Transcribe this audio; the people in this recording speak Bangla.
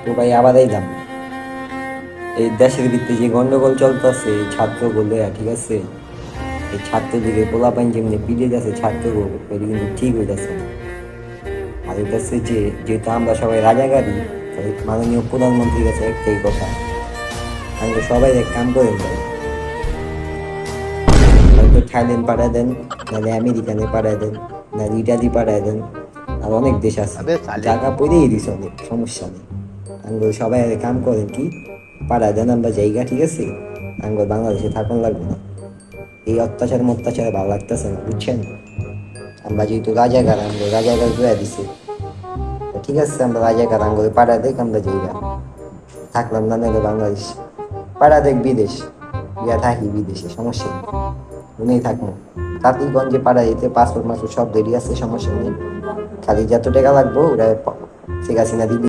তো ভাই আবার আইলাম এই দেশের ভিত্তি যে গন্ডগোল চলতেছে ছাত্র বলে, ঠিক আছে? এই ছাত্রদিকে পোলাপাইন যেমনি পিড়ে যাচ্ছে ছাত্র এটা কিন্তু ঠিক হইতেছে না। আর হইতেছে যে যেহেতু আমরা সবাই রাজাকারী, তাহলে মাননীয় প্রধানমন্ত্রীর কাছে একটাই কথা, আমরা সবাই এক কাম করেন ভাই, হয়তো থাইল্যান্ড পাঠায় দেন, নাহলে আমেরিকানে পাঠায় দেন, নাহলে ইটালি পাঠায় দেন। আর অনেক দেশ আছে, अबे साले। জায়গা পড়েই দিছে, অনেক সমস্যা নেই। আঙ্গুল সবাই এক কাম করেন কি, পাঠায় দেন আমরা জায়গা, ঠিক আছে? আঙ্গুল বাংলাদেশে থাকুন লাগবে না। এই অত্যাচার ভালো লাগতেছে না, বুঝছেন? আমরা যেহেতু রাজাকার, আমরা রাজাকার জুয়া দিছি, তো ঠিক আছে আমরা রাজাকার, আঙ্গুল পাঠায় দেখ আমরা জায়গা থাকলাম না, নাহলে বাংলাদেশ পাঠায় দেখ বিদেশ, ইয়া থাকি বিদেশে, সমস্যা নেই, উনি থাকবো। তাঁতিগঞ্জে পাড়া যেতে পাসপোর্ট মাসপোর্ট সব রেডি আছে, সমস্যা নেই। খালি যত টাকা লাগবো ওরা শেখ হাসিনা দিবি।